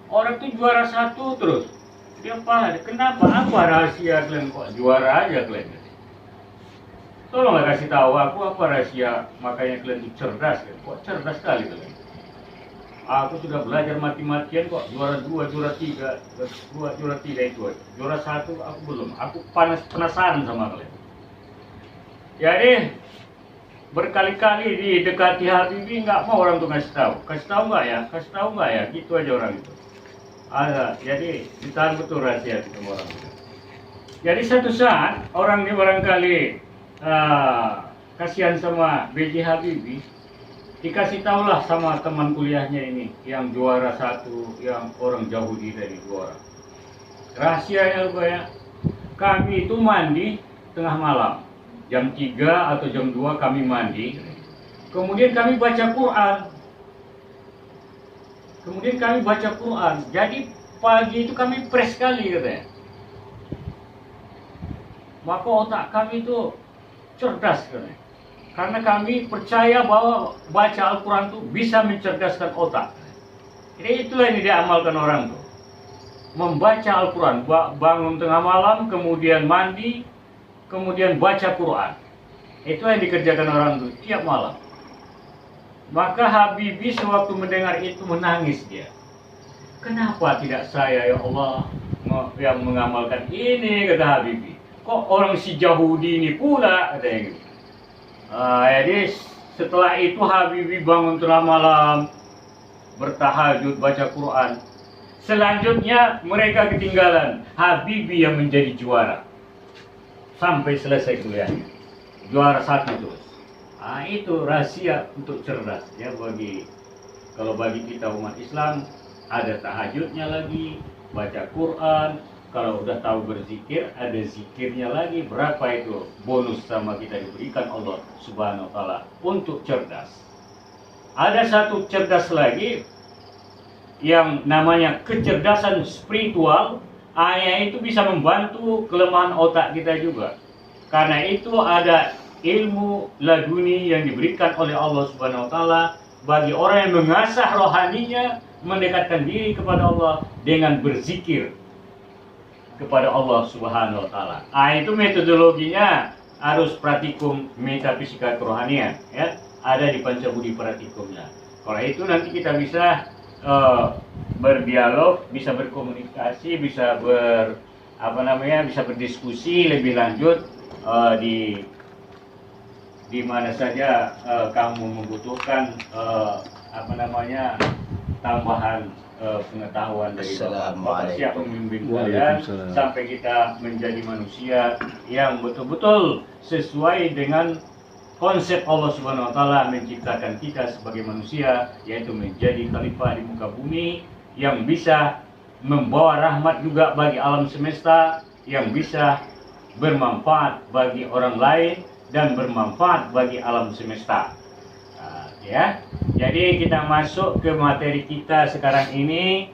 Orang tuh juara satu terus. Dia apa? Kenapa? Apa rahasia kalian kok juara aja kalian? Tolonglah kasih tahu aku apa rahasia makanya kalian itu cerdas kan? Kok cerdas sekali kalian? Aku sudah belajar mati-matian kok, juara 2, juara 3, juara 3 itu aja. Juara 1 aku belum. Aku penasaran sama kalian. Jadi berkali-kali didekati Habibie nggak mau orang tuh kasih tahu. Kasih tahu nggak ya? Kasih tahu nggak ya? Gitu aja orang itu. Ada. Jadi ditahan betul rahasia itu sama orang itu. Jadi satu saat orang ini barangkali kasihan sama B.J. Habibie. Dikasih tahulah sama teman kuliahnya ini yang juara 1, yang orang Yahudi tadi 2 orang. Rahasianya apa ya? Kami itu mandi tengah malam, jam 3 atau jam 2 kami mandi. Kemudian kami baca Quran. Jadi pagi itu kami fresh sekali katanya. Maka otak kami itu cerdas katanya. Karena kami percaya bahwa baca Al-Quran itu bisa mencerdaskan otak. Jadi itulah yang diamalkan orang tuh. Membaca Al-Quran, bangun tengah malam, kemudian mandi, kemudian baca Quran. Itu yang dikerjakan orang tuh tiap malam. Maka Habibie sewaktu mendengar itu menangis dia. Kenapa tidak saya ya Allah yang mengamalkan ini, kata Habibie. Kok orang si Yahudi ini pula, katanya gitu. Jadi setelah itu Habibie bangun tengah malam, bertahajud, baca Quran. Selanjutnya mereka ketinggalan, Habibie yang menjadi juara sampai selesai kuliahnya, juara 1 terus. Itu rahasia untuk cerdas ya kalau bagi kita umat Islam, ada tahajudnya lagi, baca Quran. Kalau udah tahu berzikir, ada zikirnya lagi. Berapa itu bonus sama kita diberikan Allah Subhanahu wa Ta'ala untuk cerdas. Ada satu cerdas lagi yang namanya kecerdasan spiritual. Itu bisa membantu kelemahan otak kita juga. Karena itu ada ilmu laduni yang diberikan oleh Allah Subhanahu wa Ta'ala bagi orang yang mengasah rohaninya, mendekatkan diri kepada Allah dengan berzikir kepada Allah Subhanahu wa Ta'ala. Itu metodologinya harus praktikum metafisika kerohanian ya. Ada di Pancabudi praktikumnya. Kalau itu nanti kita bisa berdialog, bisa berkomunikasi, bisa bisa berdiskusi lebih lanjut di mana saja kamu membutuhkan tambahan pengetahuan dari Bapak. Siap membimbing kalian sampai kita menjadi manusia yang betul-betul sesuai dengan konsep Allah Subhanahu wa Ta'ala menciptakan kita sebagai manusia, yaitu menjadi khalifah di muka bumi yang bisa membawa rahmat juga bagi alam semesta, yang bisa bermanfaat bagi orang lain dan bermanfaat bagi alam semesta. Ya, jadi kita masuk ke materi kita sekarang ini,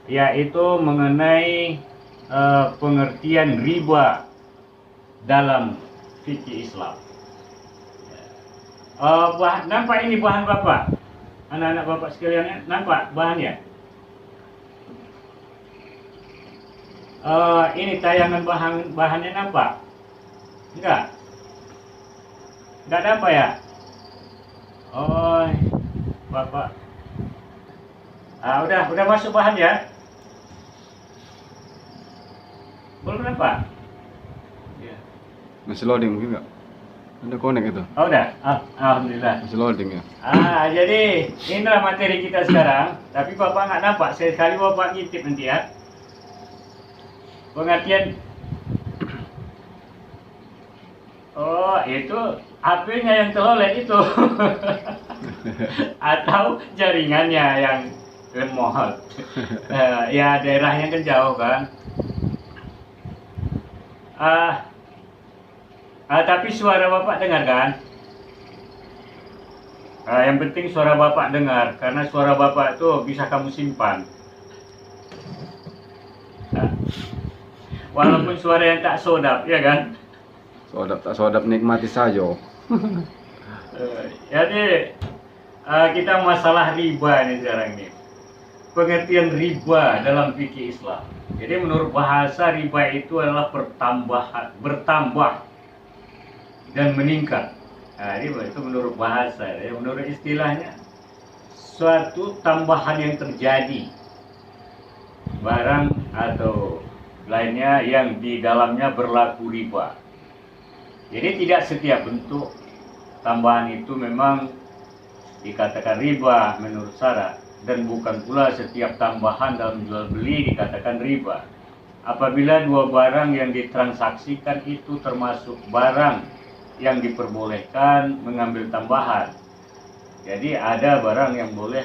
yaitu mengenai pengertian riba dalam fikih Islam. Nampak ini bahan Bapak, anak-anak Bapak sekalian, nampak bahannya? Ini tayangan bahannya nampak? Enggak nampak ya? Oh, Bapak. Udah masuk bahan ya? Belum nampak? Ya. Masih loading mungkin nggak? Ada connect itu? Oh udah? Alhamdulillah. Masih loading ya? Jadi inilah materi kita sekarang. Tapi Bapak nggak nampak, sekali Bapak ngintip nanti ya. Pengertian. Oh, itu HP-nya yang telolet itu. Atau jaringannya yang lemot. Ya daerahnya kan jauh kan. Tapi suara Bapak dengar kan? Yang penting suara Bapak dengar, karena suara Bapak itu bisa kamu simpan. Walaupun suara yang tak sodap, ya kan? Sodap tak sodap nikmati saja. Jadi kita masalah riba nih sekarang nih. pengertian riba dalam fikih Islam. Jadi menurut bahasa riba itu adalah bertambah dan meningkat. Nah, riba itu menurut bahasa, ya. Menurut istilahnya suatu tambahan yang terjadi barang atau lainnya yang di dalamnya berlaku riba. Jadi tidak setiap bentuk tambahan itu memang dikatakan riba menurut syarak, dan bukan pula setiap tambahan dalam jual beli dikatakan riba. Apabila dua barang yang ditransaksikan itu termasuk barang yang diperbolehkan mengambil tambahan. Jadi ada barang yang boleh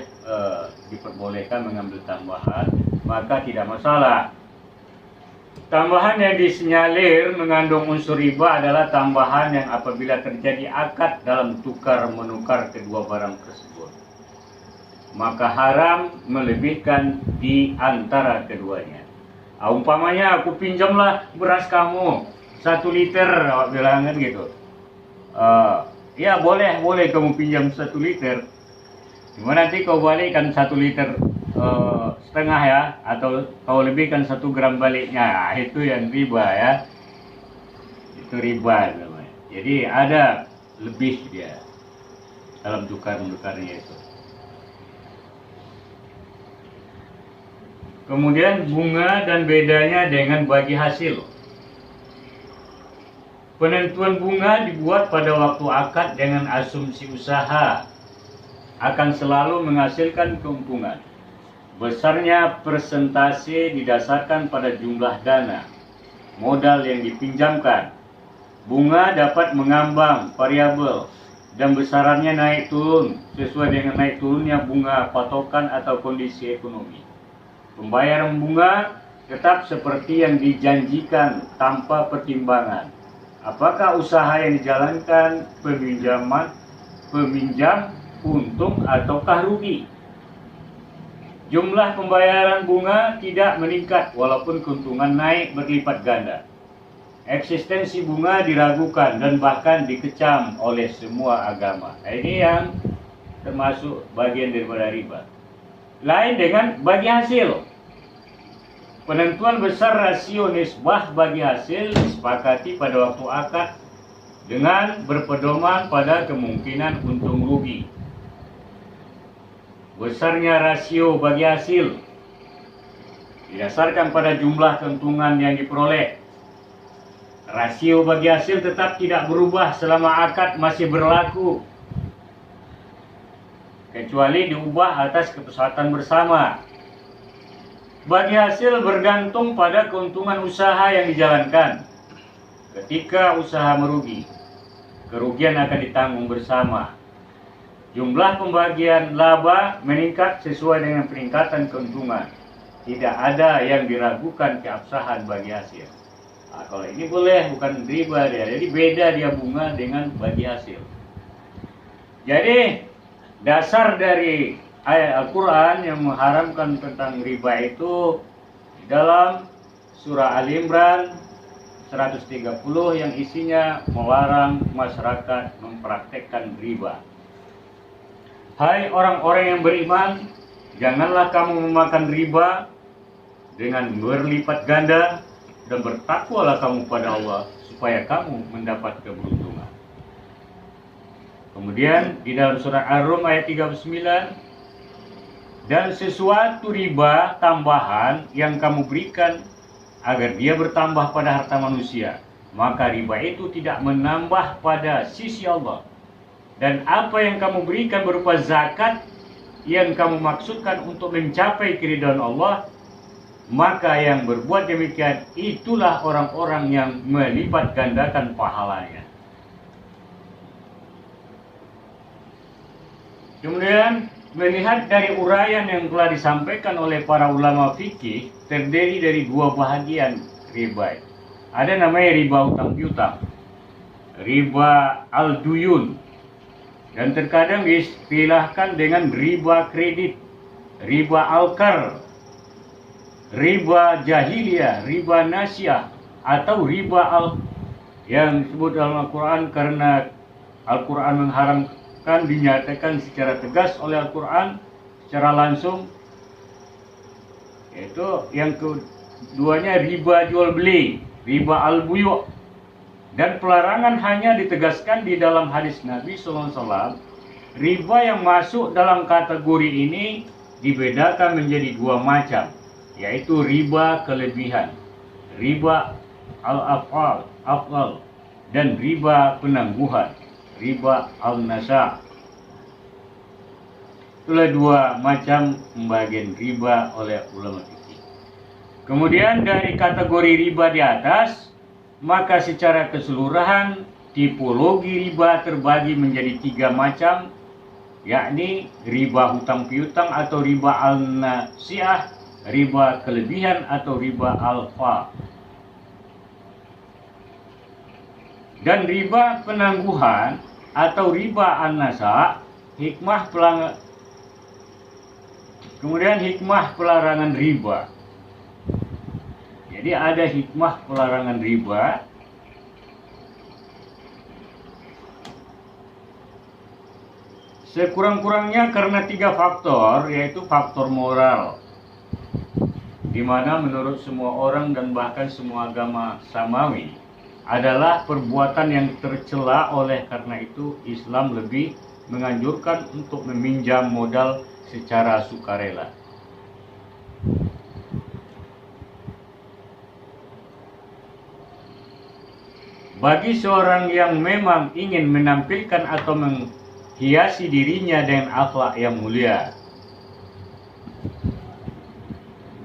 diperbolehkan mengambil tambahan, maka tidak masalah. Tambahan yang disinyalir mengandung unsur riba adalah tambahan yang apabila terjadi akad dalam tukar menukar kedua barang tersebut, maka haram melebihkan di antara keduanya. Umpamanya aku pinjamlah beras kamu 1 liter, awak bilang kan gitu. Ya boleh kamu pinjam 1 liter. Cuma nanti kau balikkan 1 liter setengah ya, atau kau lebihkan 1 gram baliknya. Nah, itu yang riba ya. Itu riba namanya. Jadi ada lebih dia dalam tukar menukarnya itu. Kemudian bunga dan bedanya dengan bagi hasil. Penentuan bunga dibuat pada waktu akad dengan asumsi usaha akan selalu menghasilkan keuntungan. Besarnya persentase didasarkan pada jumlah dana modal yang dipinjamkan. Bunga dapat mengambang variabel dan besarannya naik turun sesuai dengan naik turunnya bunga patokan atau kondisi ekonomi. Pembayaran bunga tetap seperti yang dijanjikan tanpa pertimbangan apakah usaha yang dijalankan peminjam untung ataukah rugi. Jumlah pembayaran bunga tidak meningkat walaupun keuntungan naik berlipat ganda. Eksistensi bunga diragukan dan bahkan dikecam oleh semua agama. Ini yang termasuk bagian daripada riba. Lain dengan bagi hasil. Penentuan besar rasio nisbah bagi hasil disepakati pada waktu akad dengan berpedoman pada kemungkinan untung rugi. Besarnya rasio bagi hasil didasarkan pada jumlah keuntungan yang diperoleh. Rasio bagi hasil tetap tidak berubah selama akad masih berlaku, kecuali diubah atas kesepakatan bersama. Bagi hasil bergantung pada keuntungan usaha yang dijalankan. Ketika usaha merugi, kerugian akan ditanggung bersama. Jumlah pembagian laba meningkat sesuai dengan peningkatan keuntungan. Tidak ada yang diragukan keabsahan bagi hasil. Nah, kalau ini boleh, bukan riba dia. Jadi beda dia bunga dengan bagi hasil. Jadi dasar dari ayat Al-Quran yang mengharamkan tentang riba itu dalam surah Al-Imran 130 yang isinya melarang masyarakat mempraktekkan riba. Hai orang-orang yang beriman, janganlah kamu memakan riba dengan berlipat ganda, dan bertakwalah kamu pada Allah supaya kamu mendapat keberuntungan. Kemudian di dalam surah Ar-Rum ayat 39, dan sesuatu riba tambahan yang kamu berikan agar dia bertambah pada harta manusia, maka riba itu tidak menambah pada sisi Allah. Dan apa yang kamu berikan berupa zakat yang kamu maksudkan untuk mencapai keridhaan Allah, maka yang berbuat demikian itulah orang-orang yang melipat gandakan pahalanya. Kemudian melihat dari uraian yang telah disampaikan oleh para ulama fikih, terdiri dari 2 bahagian riba. Ada namanya riba utang piutang, riba al-duyun, dan terkadang diistilahkan dengan riba kredit, riba al-kar, riba jahiliyah, riba nasyah, atau riba yang disebut dalam Al-Quran karena Al-Quran mengharamkan, dinyatakan secara tegas oleh Al-Quran secara langsung, Yaitu yang keduanya riba jual beli, riba al-buyu'. Dan pelarangan hanya ditegaskan di dalam hadis Nabi SAW. Riba yang masuk dalam kategori ini dibedakan menjadi dua macam, yaitu riba kelebihan, riba al-af'al, dan riba penangguhan, riba al-nasa'. Itulah dua macam pembagian riba oleh ulama fikih. Kemudian dari kategori riba di atas, maka secara keseluruhan tipologi riba terbagi menjadi tiga macam, yakni riba hutang piutang atau riba al-nasi'ah, riba kelebihan atau riba alfa. Dan riba penangguhan atau riba an-nasa', kemudian hikmah pelarangan riba. Jadi ada hikmah pelarangan riba. Sekurang-kurangnya karena tiga faktor, yaitu faktor moral, di mana menurut semua orang dan bahkan semua agama samawi adalah perbuatan yang tercela. Oleh karena itu Islam lebih menganjurkan untuk meminjam modal secara sukarela. Bagi seorang yang memang ingin menampilkan atau menghiasi dirinya dengan akhlak yang mulia,